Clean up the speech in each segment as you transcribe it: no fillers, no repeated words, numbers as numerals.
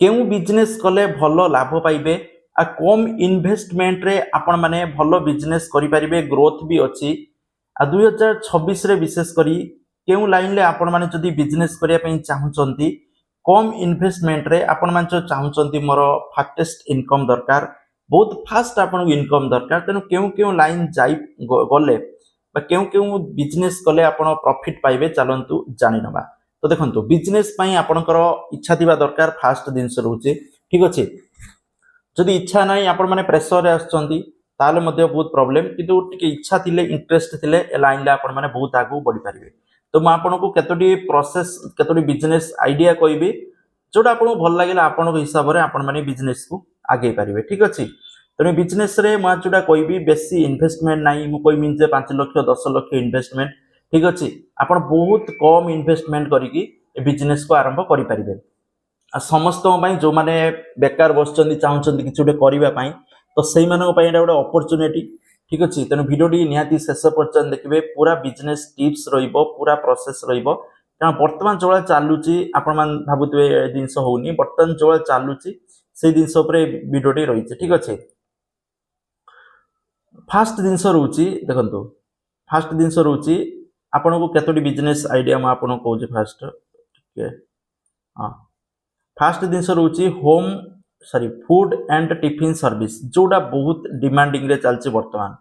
केउ बिजनेस कले भल लाभ पाइबे आ कम इन्वेस्टमेंट रे आपण माने भल बिजनेस करि परिबे ग्रोथ भी अछि आ 2026 रे विशेष करी केउ लाइन ले आपण माने जदी बिजनेस करिया पई चाहुचंती कम इन्वेस्टमेंट रे आपण माने जो चाहुचंती मोर फास्टेस्ट इनकम दरकार बहुत फास्ट आपण इनकम दरकार तेनु केउ केउ लाइन जाई गले बा केउ केउ बिजनेस कले आपण प्रॉफिट पाइबे चलंतु जानि नबा। तो देखंतु बिजनेस पई आपणकर इच्छा दिबा दरकार फास्ट दिनस रहउचे ठीक अछि। जदि इच्छा नाही आपण माने प्रेशर रे आछंती ताले मध्ये बहुत प्रॉब्लम किंतु टिके इच्छा थिले इंटरेस्ट थिले ए लाइन ले आपण माने बहुत आगु बढ़ी पारिबे। तो म आपन को केतोडी प्रोसेस केतोडी बिजनेस आईडिया कहबी जोटा आपन भल लागिला आपन हिसाब रे आपण माने बिजनेस को आगे पारिबे ठीक अछि। तने बिजनेस रे म जोटा कहबी बेसी इन्वेस्टमेंट नाही मु कहबी जे 5 लाख 10 लाख इन्वेस्टमेंट ठीक अछि। आपण बहुत कम इन्वेस्टमेंट करिकि ए बिजनेस को आरंभ करि पारिबे। आ समस्त जो माने बेकार बसचंदी चाहुचंदी किछ उडे करिबा पई तो सेई मानको पई एटा उडे अपॉर्चुनिटी ठीक अछि। तेनु वीडियो टी निहाती शेष पर्यंत देखिबे पूरा बिजनेस टिप्स रहिबो पूरा प्रोसेस रहिबो कारण वर्तमान जोळा चालुची आपण मान भाबुतबे ए दिनस होउनी वर्तमान जोळा चालुची सेई दिनस ऊपर वीडियो टी रहिছে ठीक अछि। फास्ट दिनस रहउची देखंतु फास्ट दिनस रहउची आपण को केतोडी बिजनेस आईडिया म आपण को जे फास्ट ठीक हां फास्ट दिनस रहउची home sorry food and tiffin service जोड़ा बहुत डिमांडिंग रे चलचे वर्तमान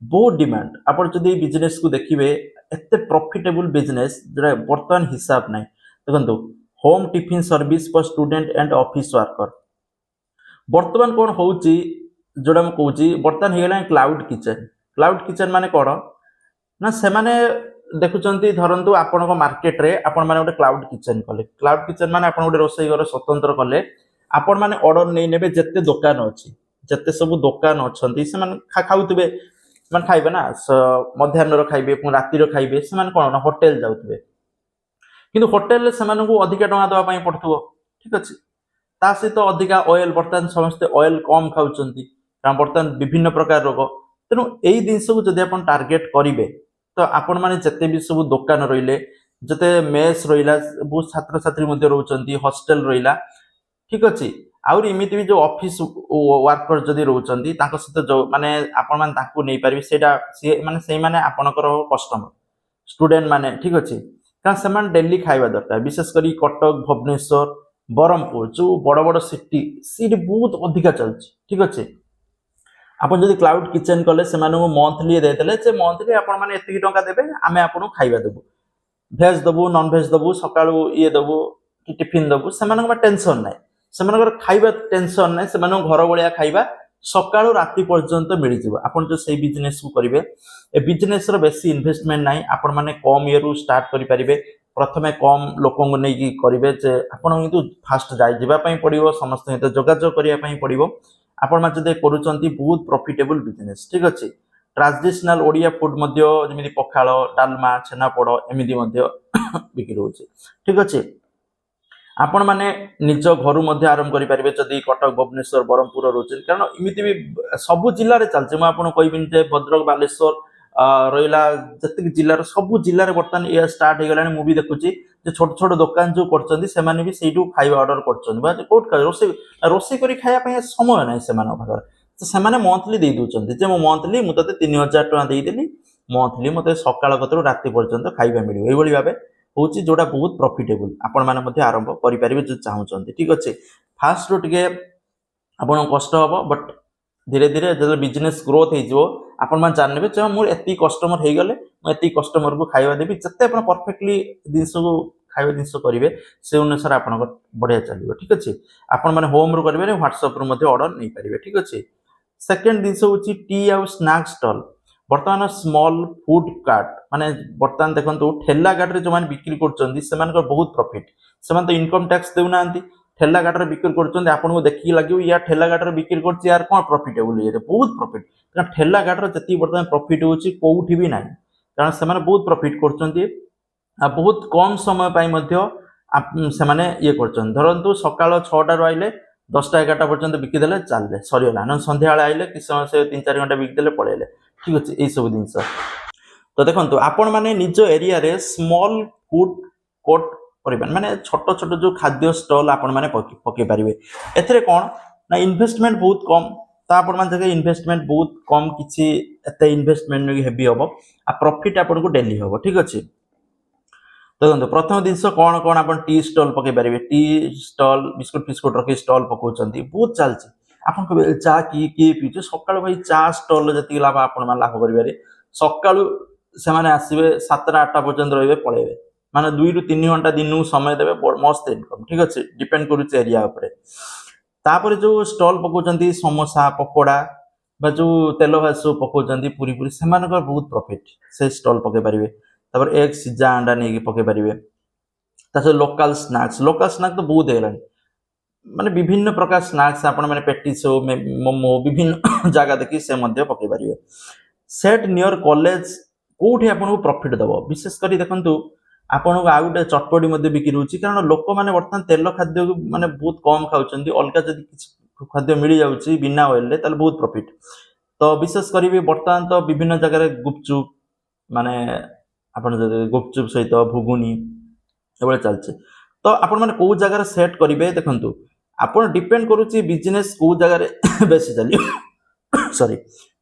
बहुत डिमांड आपण जदी बिजनेस को देखिबे एते प्रॉफिटेबल बिजनेस जोड़ा वर्तमान हिसाब नाही देखंतु home tiffin service for student and office worker वर्तमान कोन होउची जोड़ा म कहूची वर्तमान हे गेला क्लाउड किचन माने कोन ना से माने देखुचंती धरंतु आपण को मार्केट रे आपण माने गोटे क्लाउड किचन माने आपण गोटे रोसई घर स्वतंत्र कले आपण माने ऑर्डर नै नेबे जत्ते दुकान अछि जत्ते सब दुकान अछंती से माने खाउतबे माने खाइबे ना मध्याह्न रो खाइबे पु राति रो खाइबे से माने कोन होटल जाउतबे किंतु होटल ले से माने को अधिक टका दवा पई पड़थबो ठीक अछि। ता सहित अधिका ऑयल वर्तमान समस्त ऑयल कम खाउचंती कारण वर्तमान विभिन्न प्रकार रोग तेनु एई दिन सब जदि आपण टारगेट करिवे तो आपण माने जत्ते भी सब दुकान रहिले जते मेस रहिला बहुत छात्र छात्री मध्ये रहउचंती हॉस्टल रहिला ठीक अछि। आउर इमिति भी जो ऑफिस वर्कर जदि रहउचंती ताको सहित जो माने आपण माने ताकू नै पारिबे सेटा से माने आपणकर कस्टमर स्टूडेंट माने ठीक अछि कारण से माने डेली खाइबा दरकार विशेष करी कटक भुवनेश्वर बरमपुर जो बड़ बड़ सिटी सीट बहुत अधिका चलछि ठीक अछि। आपण जदि क्लाउड किचन कले से माने मंथली देतले जे मंथली आपण माने एतिकी टका देबे आमे आपण खाइबा देबो वेज दबु नॉन वेज दबु सकाळू ये दबु कि टिफिन दबु से माने टेंशन नै से माने खाइबा टेंशन नै से माने घर बळिया खाइबा सकाळू राति पर्यंत मिलि जिवो। आपण जो सेही बिजनेस को करिवे ए बिजनेस रो बेसी इन्वेस्टमेंट नै आपण माने कम इयरु स्टार्ट करि परिबे प्रथमे कम लोकंग नै कि करिवे जे आपण किंतु फास्ट जाय जिबा पई पडिवो समस्त हित जोगाजोग करिया पई पडिवो आपण मा जदे करूचंती बहुत प्रॉफिटेबल बिजनेस ठीक अछि। ट्रेडिशनल ओडिया फूड मध्ये जेमिति पखाळ डालमा छेनापोड़ एमिति मध्ये बिक्री होउची ठीक अछि। आपण माने निज घरु मध्ये आरंभ करि परिबे जदि कटक भुवनेश्वर बरमपुर रोचन कारण इमिति भी सब जिल्ला रे चलचे म आपण कहबिन जे भद्रक बालेश्वर रहिला जति जिल्ला रे सब जिल्ला रे वर्तमान ए स्टार्ट हे गलानी मूवी देखुची जे छोट छोट दुकान जो करचंदी से माने भी सेइटू खाइबा ऑर्डर करचंदी बा कोट रोसे करी खाया पय समय नै से माने भागर तो से माने मंथली दे दोचंदी जे म मंथली मु तते 3000 टका देई देली मंथली मते सकाळ कतरो राति पर्यंत खाइबा मिलियो एई भली भाबे होची जोटा बहुत प्रॉफिटेबल आपण माने मध्ये आरंभ करि परिबे जो चाहुचंती ठीक अछि। फास्ट रो टिके आपण कष्ट हबो बट धीरे धीरे जब बिजनेस ग्रोथ हे जो आपण मान जान नेबे जे मोर एती कस्टमर हे गले म एती कस्टमर को खाइबा देबी जते आपण परफेक्टली दिनस को खाइबा दिनस करिवे से अनुसार आपण बढ़िया चलिबो ठीक अछि। आपण माने होम रो करिवे WhatsApp रो मध्ये ऑर्डर नै परिबे ठीक अछि। सेकंड दिनस होची टी आउ स्नैक स्टॉल वर्तमान स्मॉल फूड कार्ट माने वर्तमान देखंतु ठेला गाट रे जो माने बिक्री करचंदी से मानकर बहुत प्रॉफिट से मान तो इनकम टैक्स देउ नांती ठेला गाट रे बिक्री करचंदी आपण को देखि लागियो या ठेला गाट रे बिक्री करची यार कोन प्रॉफिटेबल ये बहुत प्रॉफिट कारण ठेला गाट रे जति वर्तमान प्रॉफिट होची कोउठी भी नाही कारण से माने बहुत प्रॉफिट करचंदी आ बहुत कम समय पाई मध्ये से माने ये करचंदी धरंतु सकाळ 6टा रो आइले 10टा 11टा पर्यंत बिक्री देले चालले सरियला न संध्या वाला आइले कि समय से 3-4 घंटा बिक्री देले पळेले ठीक अछि। ए सब दिनस तो देखंतु आपण माने निज एरिया रे स्मॉल फूड कोर्ट माने छोट छोट जो खाद्य स्टॉल आपण माने पके पारिबे एथरे कोन ना इन्वेस्टमेंट बहुत कम तो आपण मान जगह इन्वेस्टमेंट बहुत कम किछि एते इन्वेस्टमेंट हेवी हबो आ प्रॉफिट आपण को डेली हबो ठीक अछि देखो प्रथम जिनस कौन कौन आप टी स्टॉल पकई पारे टी स्टॉल बिस्कुट फिस्कुट रखी स्टॉल पकाउछंती बहुत चलछि आपन को चा किए पीछे सकाळ भाई चा स्टॉल जति लाभ आपण मान लाभ करिबारे सकाळु से माने आसीबे 7-8 पर्यंत रहिबे पळेबे माने 2 रु 3 घंटा दिन समय देबे मस्त इनकम ठीक अछि डिपेंड करूछ एरिया ऊपर तापर जो स्टॉल पकाउछंती समोसा पकोड़ा बा जो तेल भासु पकाउछंती पूरी पूरी से मानकर बहुत प्रॉफिट से स्टॉल पके पारिबे तापर एक सिजा अंडा नहीं पके पारिबे तासे लोकल स्नैक्स तो बहुत हेलानी माने विभिन्न प्रकार स्नैक्स आपण माने पेटिस हो मोमो विभिन्न जगह देखि से मध्य पके पारिबे सेट नियर कॉलेज कोठी आपन को प्रॉफिट दबो विशेष करी देखंतु आपन को आ गुटे चटपटी मध्ये बिक्री होची कारण लोक माने वर्तमान तेल खाद्य माने बहुत कम खाउचंती अलगा जदी किछ खाद्य मिली जाउची बिना ऑयल ले ताले बहुत प्रॉफिट तो विशेष करी वर्तमान तो विभिन्न जगह रे गुपचुप माने आपण गुपचुप सहित भुगुनी एबळे चलছে तो आपण माने को जगह सेट करिवे देखंतु आपण डिपेंड करूची बिजनेस को जगह बेसी चलियो सॉरी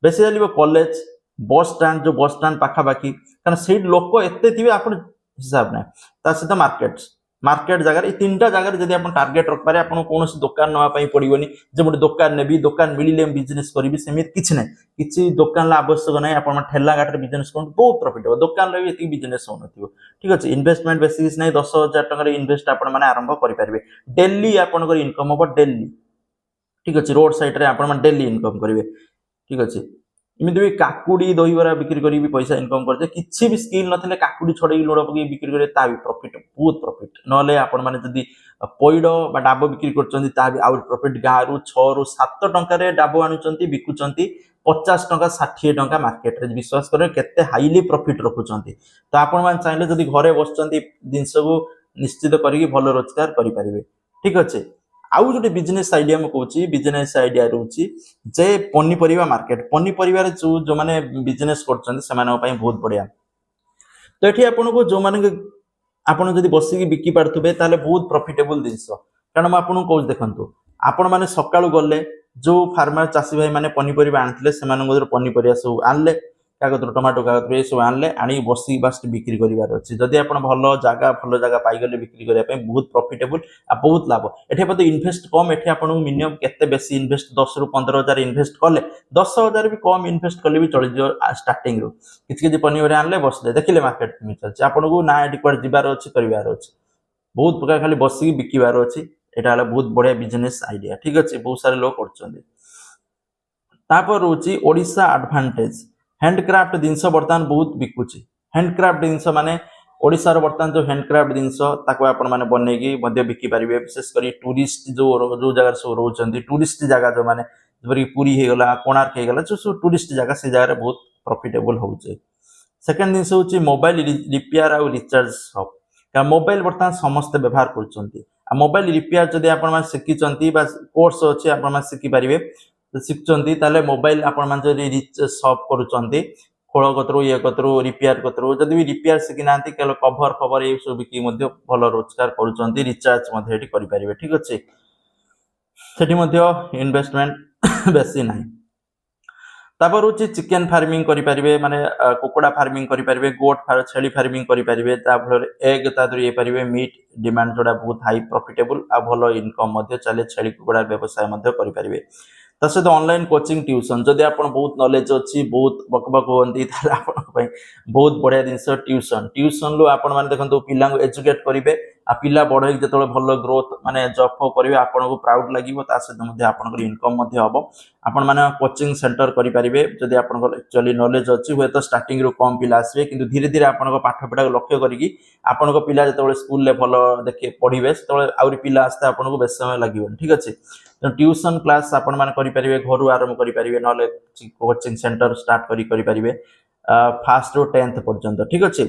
बेसी चलियो कॉलेज बस स्टैंड पाखा बाकी कारण से लोक एते थिबे आपण हिसाब ना ता सहित मार्केट जगह ये तीनटा जगह जदि आपण टार्गेट रख पारे आपण कोनोसी दुकान नवा पई पड़िबोनी जे मोटे दुकान नेबी दुकान मिलिले बिजनेस करिबी सेमित किछ नै किछि दुकान ला आवश्यक नै आपण ठेला गाटर बिजनेस कोन बहुत प्रॉफिट हो दुकान रे एति बिजनेस होनथिबो ठीक अछि इन्वेस्टमेंट बेसिस नै 10,000 टका रे इन्वेस्ट आपण माने आरंभ करि पारिबे डेली आपण को इनकम हो डेली ठीक अछि रोड साइड रे आपण माने डेली इनकम करिवे ठीक अछि इमिति भी काकुडी दही बरा बिक्री करी भी पैसा इनकम करते किछि भी स्किल नथिले काकुडी छडे लुण पकी बिक्री करे ता भी प्रॉफिट बहुत प्रॉफिट नले आपण माने जदी पइडो बा डाबो बिक्री करचंती ता भी आउट प्रॉफिट गारू 6 रु 7 टंका रे डाबो आनुचंती बिकुचंती 50 टंका 60 टंका मार्केट रे विश्वास करे केते हाईली प्रॉफिट रखुचंती तो आपण मान चाहिले जदी घरे बसचंती जिंस को निश्चित करी भलो रोजगार करि परिबे ठीक अछि आउ जो बिजनेस आइडिया में कहूँ बिजनेस आइडिया रोचे जे पनीपरिया मार्केट पनीपरिया जो माने बिजनेस करछन से माने पई बहुत बढ़िया तो एठी आपन को जो माने आपन जदी बसिकी बिकी पारथुबे ताले बहुत प्रॉफिटेबल दिनस कारण मैं आपन को देखंतु आपण माने सकाळु गले जो फार्मर चासी भाई माने पनीपरिया आनथिले से माने पनीपरिया सब आनले कागज टमाटो कागज ये सब आनले आनी बसी बास बिक्री करिवार अछि जदी आपण भलो जागा पाई गले बिक्री करिया पे बहुत प्रॉफिटेबल आ बहुत लाभ एठे पते इन्वेस्ट कम एठे आपण मिनिमम केते बेसी इन्वेस्ट 10 रु 15,000 इन्वेस्ट करले 10,000 भी कम इन्वेस्ट करले भी चली जो स्टार्टिंग रो किछि पनीपरिया आनले बसले देखिले मार्केट में चलछि आपण को ना एटी क्वार जिबार अछि करिवार अछि बहुत प्रकार खाली बसी बिकिवार अछि एटा हला बहुत बढ़िया बिजनेस आइडिया ठीक अछि बहुत सारे लोग करछन्ते तापर रोची ओडिसा एडवांटेज हैंडक्राफ्ट जिनस बर्तमान बहुत बिकुची हैंडक्राफ्ट जिनस माने ओडिसा रो बर्तमान जो हैंडक्राफ्ट जिनस ताको आपण माने बनेगी मध्य बिकी परिबे विशेष करी टूरिस्ट जो जगह सब रहउचंती टूरिस्ट जगह जो माने जबरी पूरी हे गला कोणार्क हे गला जो टूरिस्ट जगह से जगह रे बहुत प्रॉफिटेबल होउचे सेकंड जिनस होची मोबाइल रिपेयर आ रिचार्ज शॉप का मोबाइल बर्तमान समस्त व्यवहार करचंती आ मोबाइल रिपेयर जदी आपण माने सिकिचंती बा कोर्स अछि आपण माने सिकी परिबे शिखुंती ताले मोबाइल आपण मान जदी रिच शॉप करूचंती खोळ कतरो ये कतरो रिपेयर कतरो जदी भी रिपेयर सिकी नांती केलो कवर खबर ए सब बिकी मध्ये भलो रोजगार करूचंती रिचार्ज मध्ये एठी करि परिबे ठीक अछि सेठी मध्ये इन्वेस्टमेंट बेसी नाही तापर होची चिकन फार्मिंग करि परिबे माने कुकुडा फार्मिंग करि परिबे गोट फार छेली फार्मिंग करि परिबे ता भलो एग ता दरि ए परिबे मीट डिमांड जोडा बहुत हाई प्रॉफिटेबल आ भलो इनकम मध्ये चले छेली कुकुडा व्यवसाय मध्ये करि परिबे तसे तो ऑनलाइन कोचिंग ट्यूशन जदि आपण बहुत नॉलेज अछि बहुत बकबक होंती ताले आपण पई बहुत बढ़िया जिंस ट्यूशन लो आपण माने देखंतु पिला को एजुकेट करिवे आ पिला बढै जतले भलो ग्रोथ माने जॉब करिवे आपण को प्राउड लागिवो ता से मध्ये आपण को इनकम मध्ये हबो आपण माने कोचिंग सेंटर करि परिवे जदि आपण को एक्चुअली नॉलेज अछि होय तो स्टार्टिंग रो कम पिला आसीबे किंतु धीरे धीरे आपण को पाठ पढा लक्ष्य करिकि आपण को पिला जतले स्कूल ले भलो देखि पढिबे तले आउरी पिला आस्ते आपण को बेस समय लागिवो ठीक अछि तो ट्यूशन क्लास आपण माने करि परिवे घर आरंभ करि परिवे नले कोचिंग सेंटर स्टार्ट करि परिवे फर्स्ट रो 10th पर्यंत ठीक अछि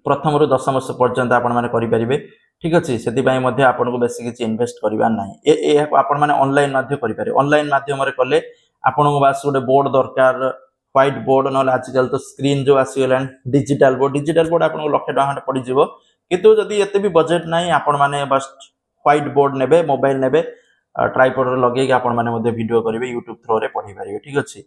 प्रथम रो 10th वर्ष पर्यंत आपण माने करि परिवे ठीक अछि सेति पई मध्ये आपण को बेसी किछि इन्वेस्ट करिवा नाही ए आपण माने ऑनलाइन माध्यम करि परिवे ऑनलाइन माध्यम रे कले आपण को बास गोटे बोर्ड दरकार व्हाइट बोर्ड नले आजकल तो स्क्रीन जो आसी गलान डिजिटल बोर्ड आपण को 1,00,000 टका पड़ी जिवो किंतु जदि एते भी बजेट नाही आपण माने बस व्हाइट बोर्ड नेबे मोबाइल नेबे ट्राइपॉड लगे आपण माने मध्ये वीडियो करिवे यूट्यूब थ्रो रे पढ़ी पारिबे ठीक अछि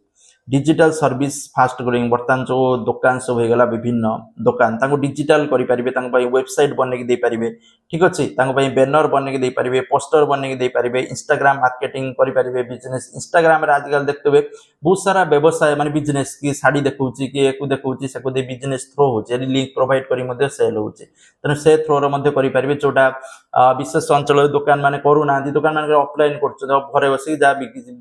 डिजिटल सर्विस फास्ट ग्रोइंग बर्तमान जो दुकान सब हो गला विभिन्न दुकान ताको डिजिटल करि पारिबे ताको पई वेबसाइट बने के दे पारिबे ठीक अछि ताको पई बैनर बने के दे पारिबे पोस्टर बने के दे पारिबे इंस्टाग्राम मार्केटिंग करि पारिबे बिजनेस इंस्टाग्राम रे आजकल देखतबे बहुत सारा व्यवसाय माने बिजनेस की साड़ी देखौची कि एकु देखौची सकु दे बिजनेस थ्रो होची लिंक प्रोवाइड करी मध्ये सेल होची तने से थ्रो रे मध्ये करि पारिबे जोटा विशेष अंचल दुकान माने करू ना दुकान माने ऑफलाइन करछ घरे बसी जा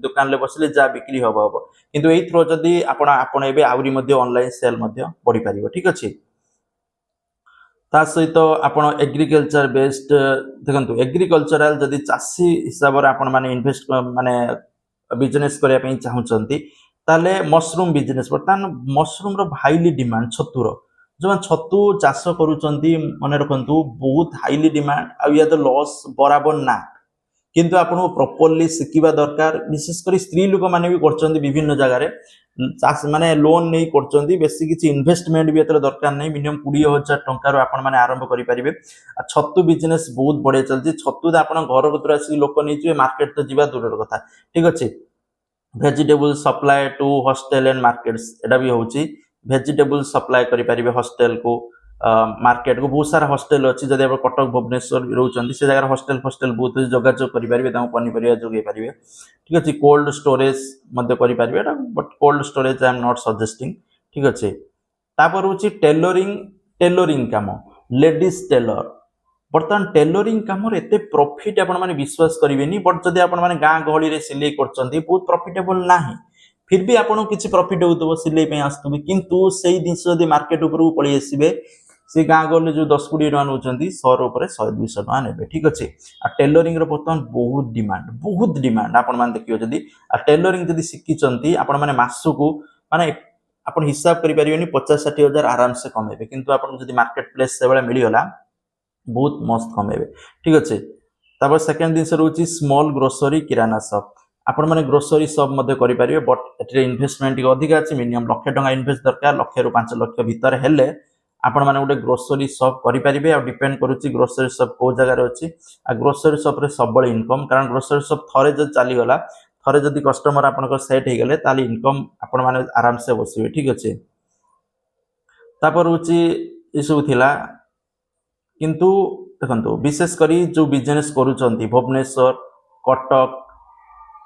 दुकान ले बसले जा बिक्री हबो हबो किंतु एई थ्रो जदी आपण आपण एबे आउरी मध्ये ऑनलाइन सेल मध्ये पढी पारिबो ठीक अछि ता सहित आपण एग्रीकल्चर बेस्ड देखंतु एग्रीकल्चरल जदी चासी हिसाब रे आपण माने इन्वेस्ट माने बिजनेस करिया पई चाहुचंती ताले मशरूम बिजनेस बर्तमान मशरूम रो हाईली डिमांड छतुर जो छतु चाष करूचंती मने रखंतु बहुत हाईली डिमांड आ या तो लॉस बराबर ना किंतु आपण प्रॉपर्ली सिकिबा दरकार विशेष करी स्त्री लोक माने भी करचंती विभिन्न जगह रे चाष माने लोन नै करचंती बेसी किछि इन्वेस्टमेंट भी एतर दरकार नै मिनिमम 20000 टंका रो आपण माने आरंभ करि परिबे आ छतु बिजनेस बहुत बढे चलची छतु आपण घर भीतर आसी लोक नै जे मार्केट तो जीवा दूर कथा ठीक अछि vegetable supply to hostel and markets एटा भी होची वेजिटेबल सप्लाई करि परिबे हॉस्टल को मार्केट को बहुत सारा हॉस्टल अछि जदि आप कटक भुवनेश्वर रहउचंदी से जगह हॉस्टल बहुत जोगाजोग करि परिबे ता पनी परिया जोगे परिबे ठीक अछि कोल्ड स्टोरेज मध्य करि परिबे but cold storage I am not suggesting ठीक अछि तापर होची टेलरिंग काम लेडीज टेलर बर्तमान टेलरिंग काम एते प्रॉफिट आपण माने विश्वास करिवेनी बट जदि आपण माने गां गहली रे सिलाई करचंती बहुत प्रॉफिटेबल नाही फिर भी आपण किछि प्रॉफिट होतबो सिलाई पे आस्तबे किंतु सेही दिन जदि मार्केट ऊपर पळी आसीबे से गां गहली जो 10 20 टका नउचंती 100 ऊपर 100 200 टका नेबे ठीक अछि आ टेलरिंग रो बर्तमान बहुत डिमांड आपण माने देखियो जदि आ टेलरिंग जदि सिकिचंती आपण माने मासुको माने आपण हिसाब करि परिबेनी 50 60 हजार आराम से कमेबे किंतु आपण जदि मार्केट प्लेस से बेला मिली होला बहुत मस्त कमेबे ठीक अच्छे तापर सेकंड दिन रोची स्मॉल ग्रोसरी किराना शॉप आपण माने ग्रोसरी शॉप मध्ये करि परिबे बट एटे इन्वेस्टमेंट अधिक अछि मिनिमम लाख टका इन्वेस्ट दरकार लाख रु 5 लाख भीतर हेले आपण माने उडे ग्रोसरी शॉप करि परिबे आ डिपेंड करूची ग्रोसरी शॉप को जगह रे अछि आ ग्रोसरी शॉप रे सबबळ इनकम कारण ग्रोसरी शॉप थरे ज चाली गला थरे जदी कस्टमर आपण को सेट हे गेले ताली इनकम आपण माने आराम से बसिबे ठीक अछि तापर होची इसु थिला किंतु देखंतु विशेष करी जो बिजनेस करूचंती भुवनेश्वर कटक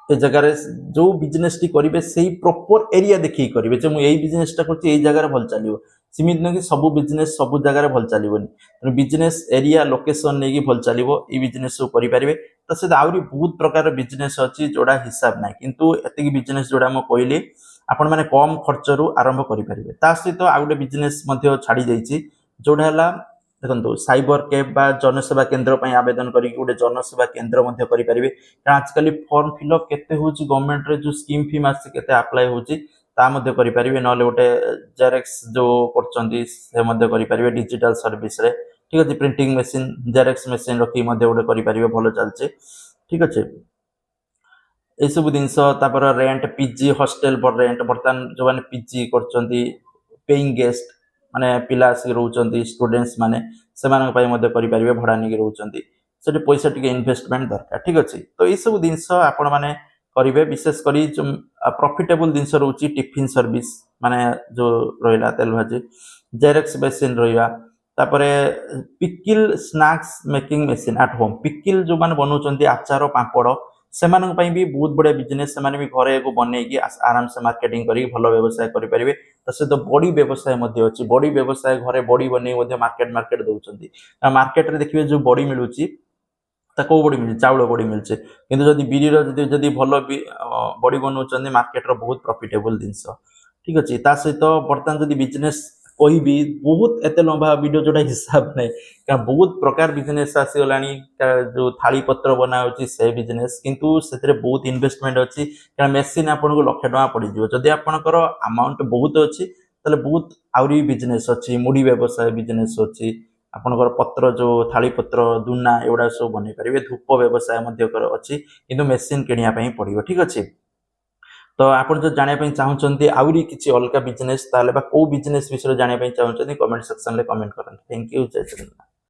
ए जगह रे जो बिजनेस टी करिवे सेही प्रॉपर एरिया देखि करिवे जे मु एई बिजनेस टा करछि एई जगह रे भल चलिवो सीमित न कि सब बिजनेस सब जगह रे भल चलिवोनी तने बिजनेस एरिया लोकेशन नै कि भल चलिवो ई बिजनेस सो करि परिवे त से आउरी बहुत प्रकार बिजनेस अछि जोडा हिसाब नै किंतु एते कि बिजनेस जोडा म कहली आपण माने कम खर्च रु आरंभ करि परिवे ता सहित आउडे बिजनेस मध्ये छाडी जाईछि जोडा हला देखो साइबर कैफ बा जनसेवा केंद्र पर आवेदन करी गोटे जनसेवा केंद्र मध्य करि परिबे आजकल फॉर्म फिलअप केते होची गवर्नमेंट रे जो स्कीम फी मास केते अप्लाई होची ता मध्य करि परिबे नले गोटे जेरेक्स जो करचंदी से मध्य करि परिबे डिजिटल सर्विस रे ठीक अछि प्रिंटिंग मशीन जेरेक्स मशीन रखी मध्य गोटे करि परिबे भलो चलचे ठीक अछि ए सब दिनस तापर रेंट पीजी हॉस्टल पर रेंट बर्तन जो माने पीजी करचंदी पेइंग गेस्ट माने पिला से रहउचंती स्टूडेंट्स माने सेमान पय मध्ये करि परिबे भडा नि रहउचंती सेटे पैसा टिके इन्वेस्टमेंट दरकार ठीक अछि तो ए सब दिनस आपण माने करिवे विशेष करी जो प्रॉफिटेबल दिनस रहउची टिफिन सर्विस माने जो रहिला तेल भाजी जेरेक्स मशीन रहिबा तापरे pickle snacks making machine at home pickle जो माने बनउचंती आचार पापड़ सेमान पय भी बहुत बड़े बिजनेस सेमान भी घरे को बनै कि आराम से मार्केटिंग करी भलो व्यवसाय करि परिबे तसे तो बड़ी व्यवसाय मध्ये अछि बड़ी व्यवसाय घरे बड़ी बनै मध्ये मार्केट दउचंती मार्केट रे देखिबे जो बड़ी मिलुची ता को बड़ी मिल चावल बड़ी मिलचे किंतु जदी बिरी रो जदी भलो बड़ी बनउचंदी मार्केट रो बहुत प्रॉफिटेबल दिनस ठीक अछि ता सहित बर्तन जदी बिजनेस कोई भी बहुत एते लंबा वीडियो जोडा हिसाब नै का बहुत प्रकार बिजनेस आसी गलानी जो थाली पत्र बनाउची से बिजनेस किंतु सेतरे बहुत इन्वेस्टमेंट अछि का मशीन आपन को लाख टका पड़ी जिवो जदी आपनकर अमाउंट बहुत अछि तले बहुत आउरी बिजनेस अछि मुडी व्यवसाय बिजनेस अछि आपनकर पत्र जो थाली पत्र दुना एवडा सब बनै परिबे धूप व्यवसाय मध्ये कर अछि किंतु मशीन किनिया पई पड़िबो ठीक अछि तो आपण जो जाने पई चाहुचंती आउरी किछि अलका बिजनेस ताले बा को बिजनेस विषय जाने पई चाहुचंती कमेंट सेक्शन ले कमेंट करन थैंक यू जय श्री